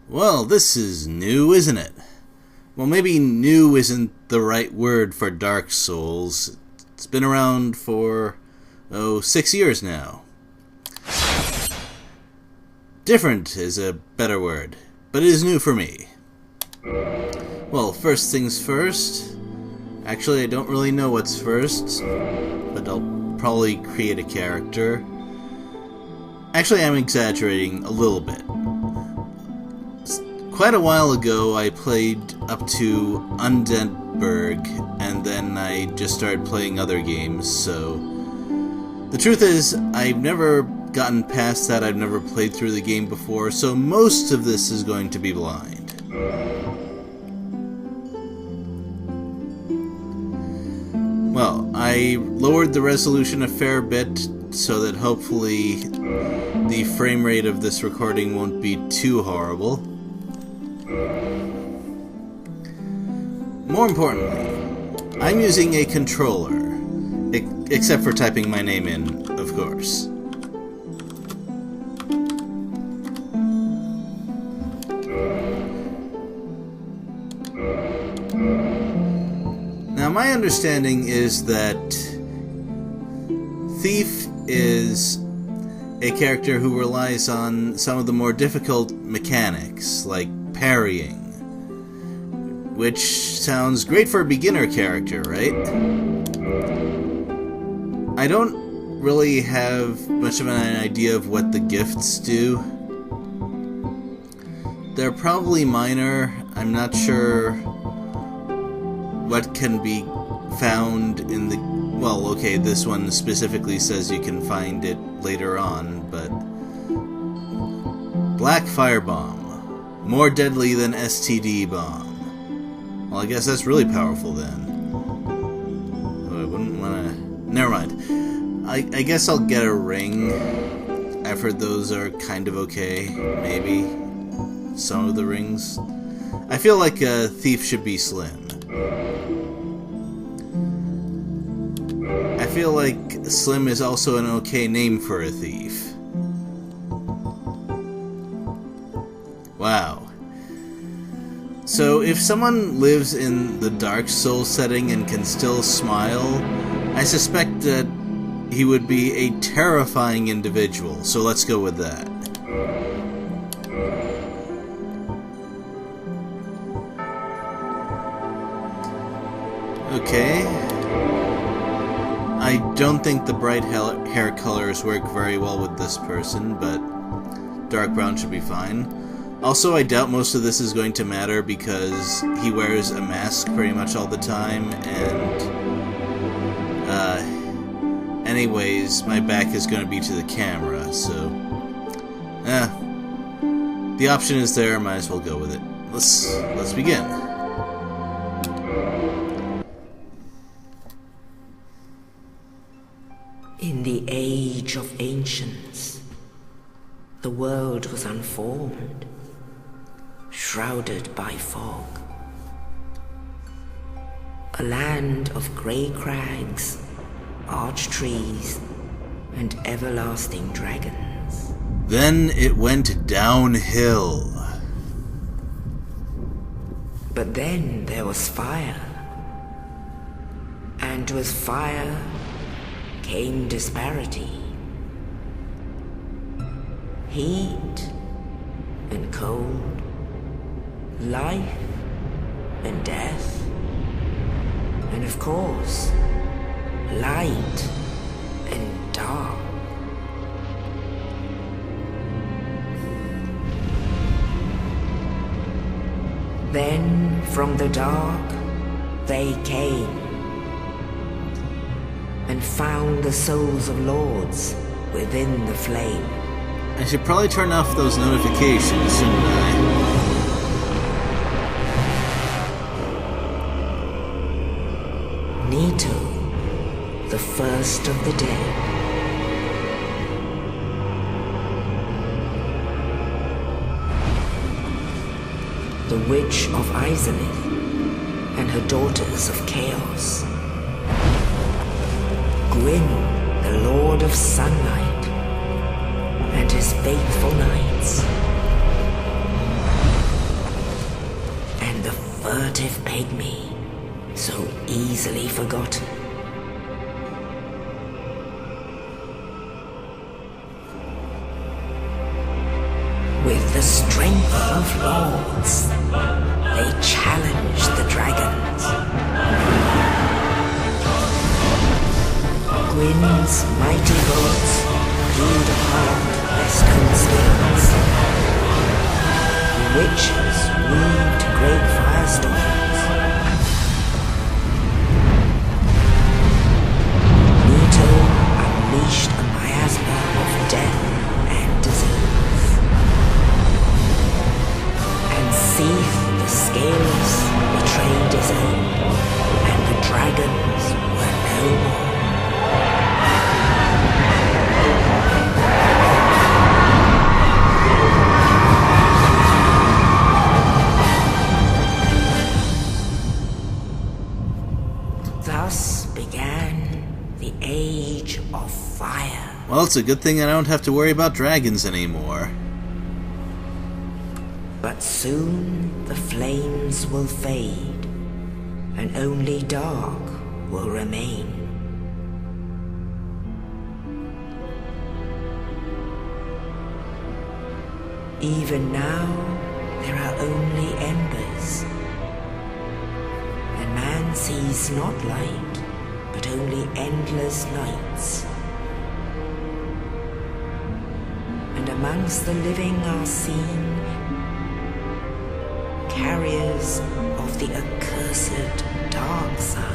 Well, this is new, isn't it? Well, maybe new isn't the right word for Dark Souls. It's been around for, 6 years now. Different is a better word, but it is new for me. Well, first things first. Actually, I don't really know what's first, but I'll probably create a character. Actually, I'm exaggerating a little bit. Quite a while ago, I played up to Undead Burg, and then I just started playing other games, so... The truth is, I've never gotten past that, I've never played through the game before, so most of this is going to be blind. Well, I lowered the resolution a fair bit, so that hopefully the frame rate of this recording won't be too horrible. More importantly, I'm using a controller, except for typing my name in, of course. Now, my understanding is that Thief is a character who relies on some of the more difficult mechanics, like parrying, which sounds great for a beginner character, right? I don't really have much of an idea of what the gifts do. They're probably minor. I'm not sure what can be found in the... Well, okay, this one specifically says you can find it later on, but... Black Firebomb. More deadly than STD Bomb. Well, I guess that's really powerful then. Oh, I wouldn't want to... Never mind. I guess I'll get a ring. I've heard those are kind of okay, maybe. Some of the rings. I feel like a thief should be slim. I feel like Slim is also an okay name for a thief. Wow. So if someone lives in the Dark Souls setting and can still smile, I suspect that he would be a terrifying individual, so let's go with that. Okay. I don't think the bright hair colors work very well with this person, but dark brown should be fine. Also, I doubt most of this is going to matter because he wears a mask pretty much all the time, and anyways, my back is going to be to the camera, so the option is there, might as well go with it. Let's begin. In the age of ancients, the world was unformed, shrouded by fog. A land of grey crags, arch trees, and everlasting dragons. Then it went downhill. But then there was fire, and with fire came disparity. Heat and cold, life and death, and of course, light and dark. Then from the dark they came and found the souls of lords within the flame. I should probably turn off those notifications, shouldn't I? Nito, the first of the dead. The Witch of Izalith and her daughters of Chaos. Gwyn, the Lord of Sunlight, and his faithful knights. pygmy, so easily forgotten. With the strength of lords, they challenged the dragons. Gwyn's mighty bolts peeled apart their stone scales. The witches weaved great firestorms. Nito unleashed a miasma of death and disease. And Seath the Scaleless betrayed his own, and the dragons were no more. Thus began the Age of Fire. Well, it's a good thing I don't have to worry about dragons anymore. But soon the flames will fade, and only dark will remain. Even now, there are only embers. And man sees not light, but only endless nights. And amongst the living are seen carriers of the accursed dark sign.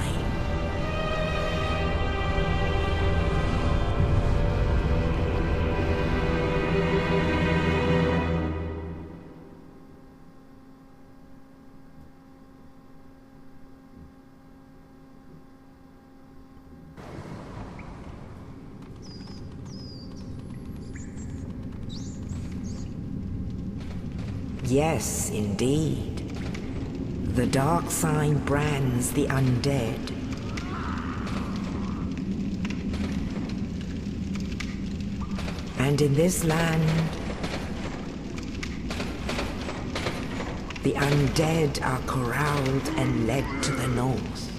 Yes, indeed. The dark sign brands the undead. And in this land, the undead are corralled and led to the north.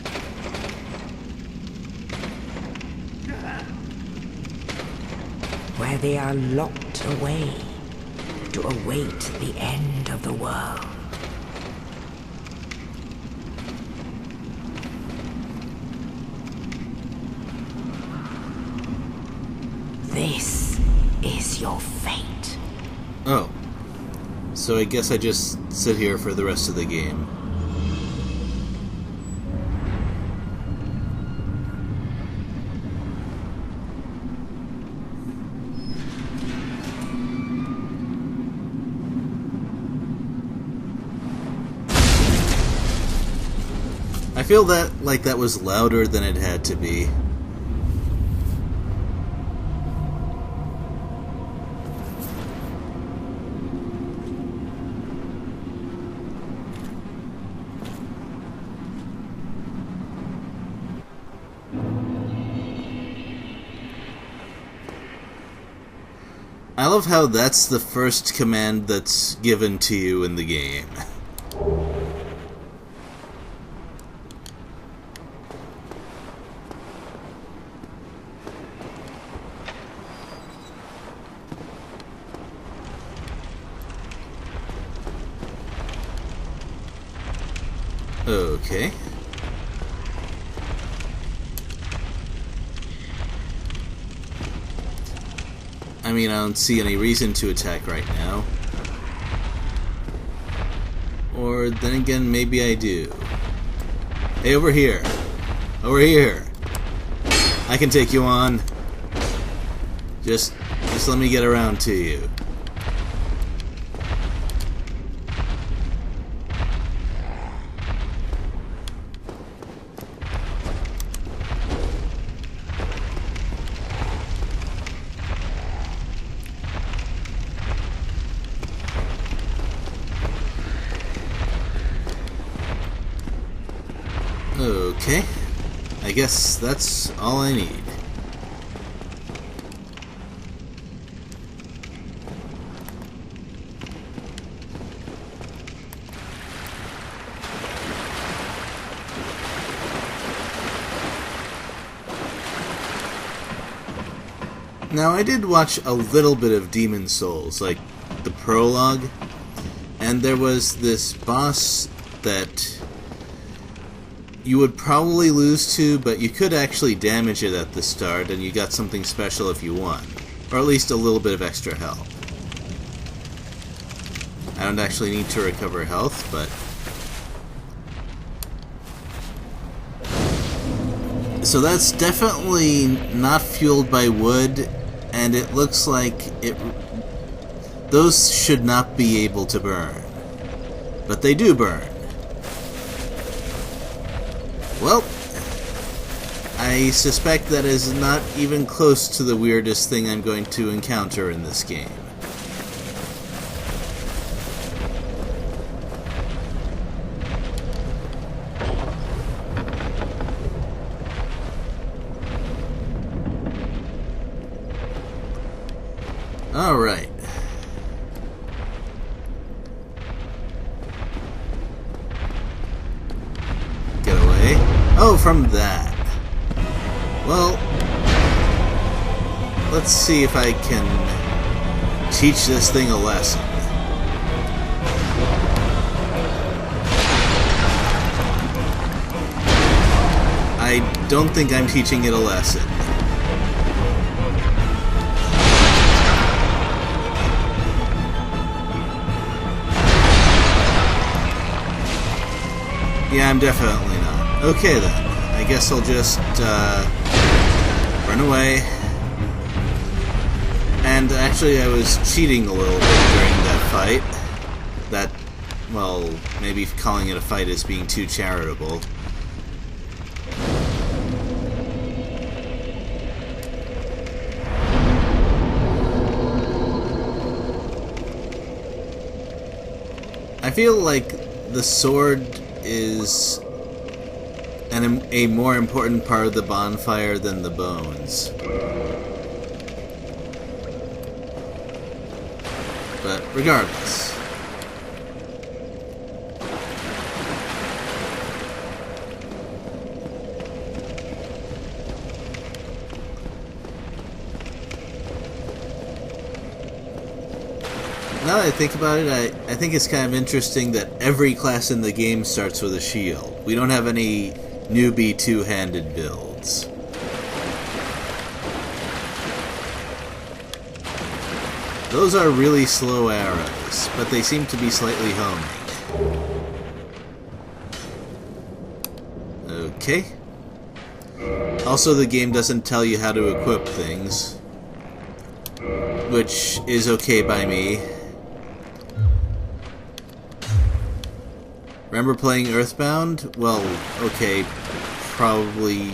Where they are locked away to await the end of the world. This is your fate. Oh. So I guess I just sit here for the rest of the game. I feel that like that was louder than it had to be. I love how that's the first command that's given to you in the game. Okay. I mean, I don't see any reason to attack right now. Or then again, maybe I do. Hey, over here. Over here. I can take you on. Just let me get around to you. Okay, I guess that's all I need. Now, I did watch a little bit of Demon Souls, like the prologue, and there was this boss that you would probably lose to, but you could actually damage it at the start, and you got something special if you won. Or at least a little bit of extra health. I don't actually need to recover health, but... So that's definitely not fueled by wood, and it looks like those should not be able to burn. But they do burn. Well, I suspect that is not even close to the weirdest thing I'm going to encounter in this game. Alright. Get away. Oh, from that. Well, let's see if I can teach this thing a lesson. I don't think I'm teaching it a lesson. Yeah, I'm definitely not. Okay then. I guess I'll just run away. And actually I was cheating a little bit during that fight. That, well, maybe calling it a fight is being too charitable. I feel like the sword is a more important part of the bonfire than the bones. But regardless. Now that I think about it, I think it's kind of interesting that every class in the game starts with a shield. We don't have any newbie two-handed builds. Those are really slow arrows, but they seem to be slightly homing. Okay. Also, the game doesn't tell you how to equip things, which is okay by me. Remember playing Earthbound? Well, okay, probably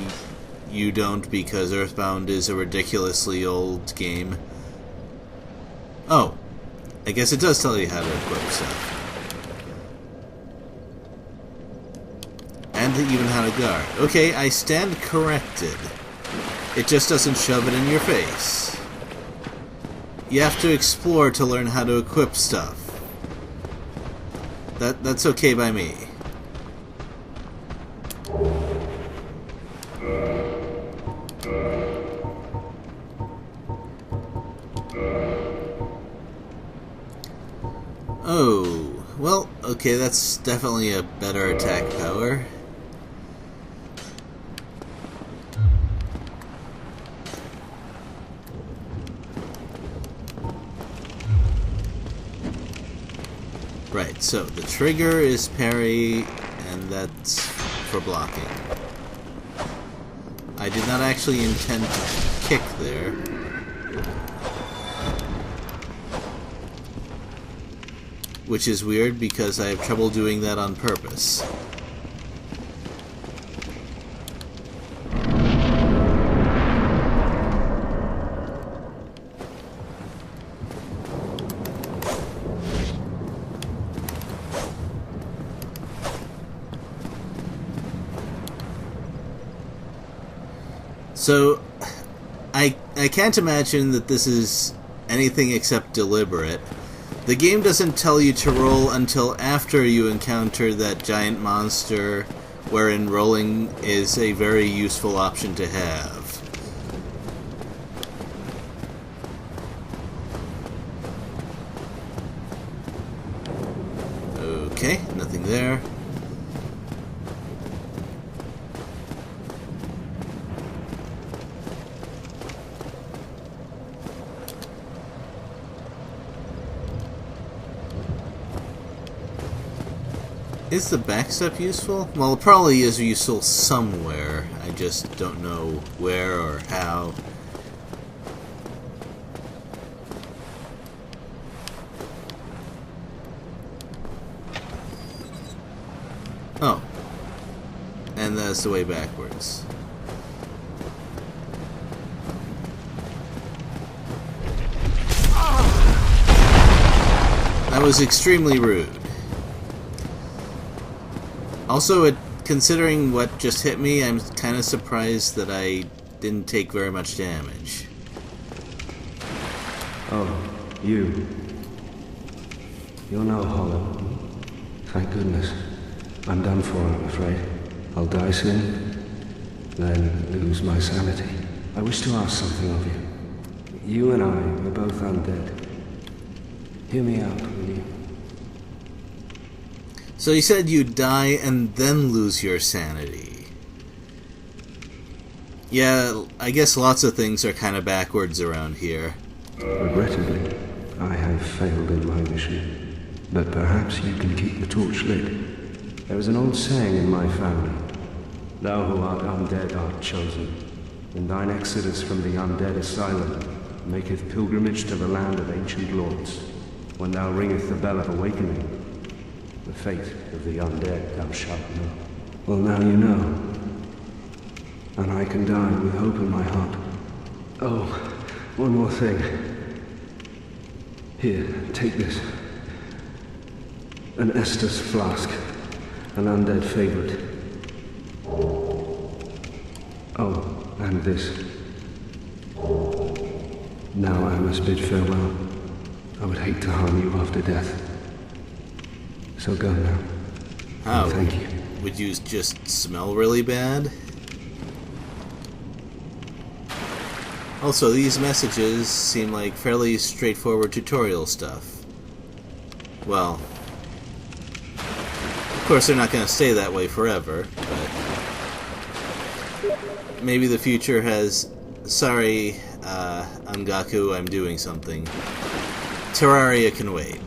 you don't because Earthbound is a ridiculously old game. Oh, I guess it does tell you how to equip stuff. And even how to guard. Okay, I stand corrected. It just doesn't shove it in your face. You have to explore to learn how to equip stuff. That's okay by me. Oh, well, okay, that's definitely a better attack power. Right, so the trigger is parry, and that's for blocking. I did not actually intend to kick there. Which is weird because I have trouble doing that on purpose. So, I can't imagine that this is anything except deliberate. The game doesn't tell you to roll until after you encounter that giant monster, wherein rolling is a very useful option to have. Okay, nothing there. Is the backstep useful? Well, it probably is useful somewhere. I just don't know where or how. Oh. And that's the way backwards. That was extremely rude. Also, considering what just hit me, I'm kind of surprised that I didn't take very much damage. Oh, you. You're no hollow. Thank goodness. I'm done for, I'm afraid. I'll die soon, then lose my sanity. I wish to ask something of you. You and I are both undead. Hear me out, will you? So you said you'd die and then lose your sanity. Yeah, I guess lots of things are kind of backwards around here. Regrettably, I have failed in my mission. But perhaps you can keep the torch lit. There is an old saying in my family. Thou who art undead art chosen. And thine exodus from the undead asylum maketh pilgrimage to the land of ancient lords. When thou ringeth the bell of awakening, the fate of the undead thou shalt know. Well, now you know. And I can die with hope in my heart. Oh, one more thing. Here, take this. An Estus flask. An undead favorite. Oh, and this. Now I must bid farewell. I would hate to harm you after death. So go now. Oh, thank you. Would you just smell really bad? Also, these messages seem like fairly straightforward tutorial stuff. Well, of course they're not going to stay that way forever, but maybe the future has... Sorry, Angaku, I'm doing something. Terraria can wait.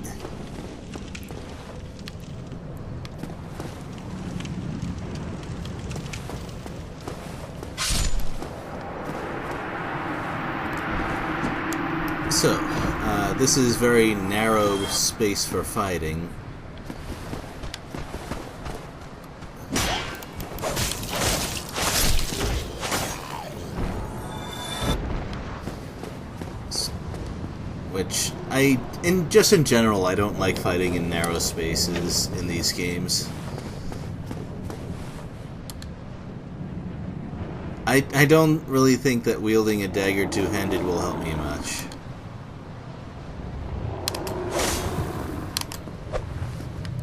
So, this is very narrow space for fighting. Which, just in general, I don't like fighting in narrow spaces in these games. I don't really think that wielding a dagger two-handed will help me much.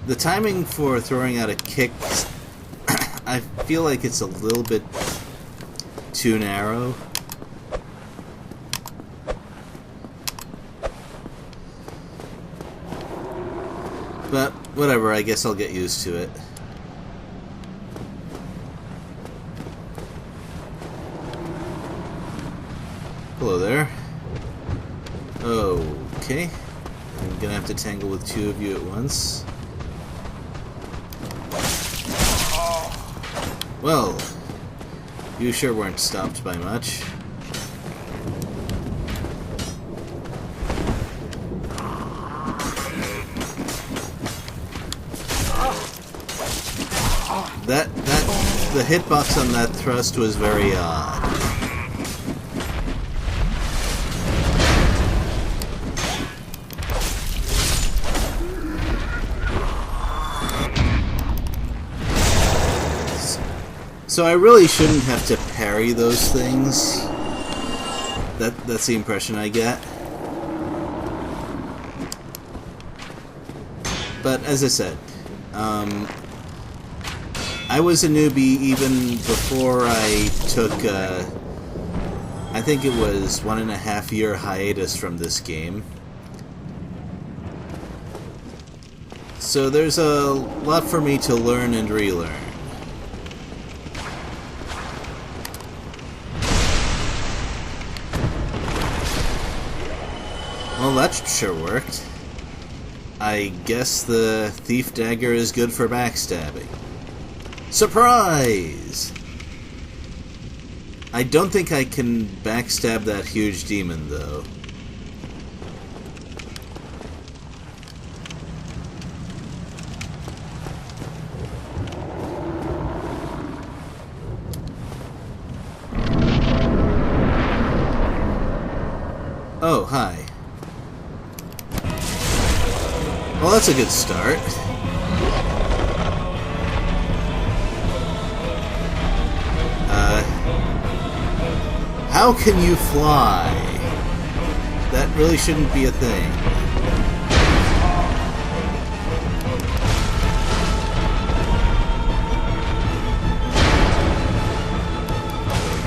The timing for throwing out a kick, I feel like it's a little bit too narrow. But, whatever, I guess I'll get used to it. Hello there. Okay. I'm gonna have to tangle with two of you at once. Well, you sure weren't stopped by much. The hitbox on that thrust was very odd. So I really shouldn't have to parry those things. That's the impression I get. But as I said, I was a newbie even before I took, I think it was 1.5 year hiatus from this game. So there's a lot for me to learn and relearn. Well, that sure worked. I guess the thief dagger is good for backstabbing. Surprise! I don't think I can backstab that huge demon, though. Oh, hi. Well, that's a good start. How can you fly? That really shouldn't be a thing.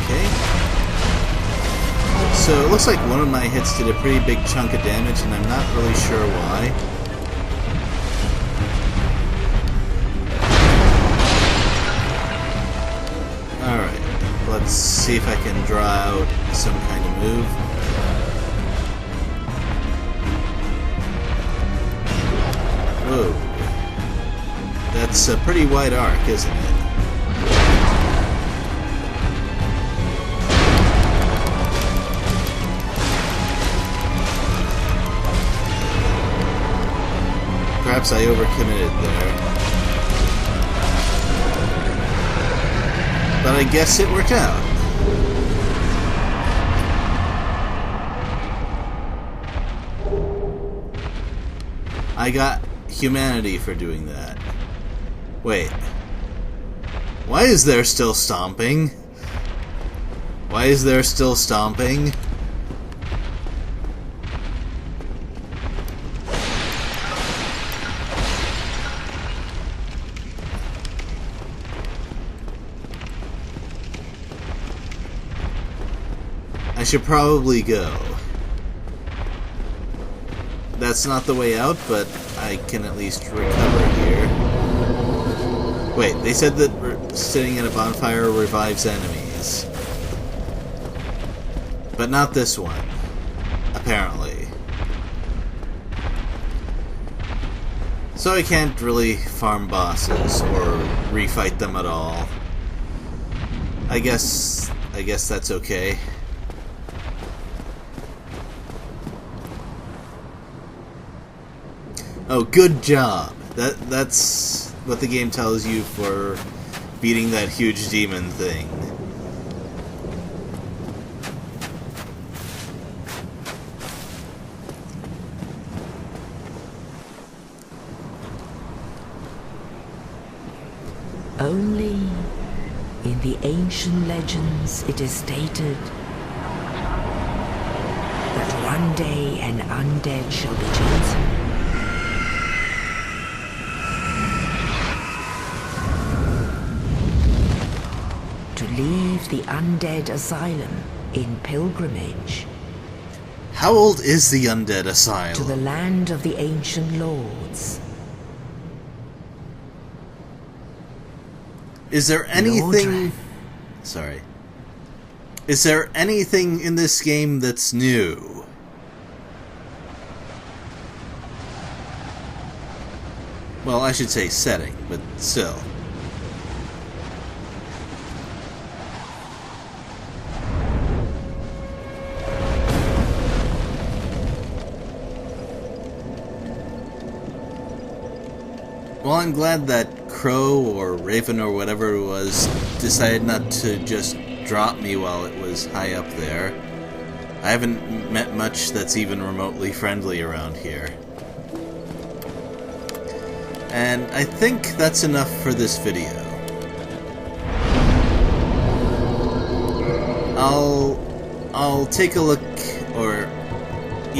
Okay. So it looks like one of my hits did a pretty big chunk of damage, and I'm not really sure why. Let's see if I can draw out some kind of move. Whoa. That's a pretty wide arc, isn't it? Perhaps I overcommitted there. But I guess it worked out. I got humanity for doing that. Wait. Why is there still stomping? Why is there still stomping? I should probably go. That's not the way out, but I can at least recover here. Wait, they said that sitting at a bonfire revives enemies. But not this one, apparently. So I can't really farm bosses or refight them at all. I guess that's okay. Oh, good job. That's what the game tells you for beating that huge demon thing. Only in the ancient legends it is stated that one day an undead shall be chosen to leave the undead asylum in pilgrimage. How old is the Undead Asylum? To the land of the ancient lords. Is there anything... Sorry. Is there anything in this game that's new? Well, I should say setting, but still. Well, I'm glad that Crow or Raven or whatever it was decided not to just drop me while it was high up there. I haven't met much that's even remotely friendly around here. And I think that's enough for this video. I'll take a look,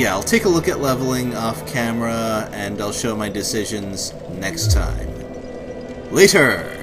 I'll take a look at leveling off camera, and I'll show my decisions next time. Later!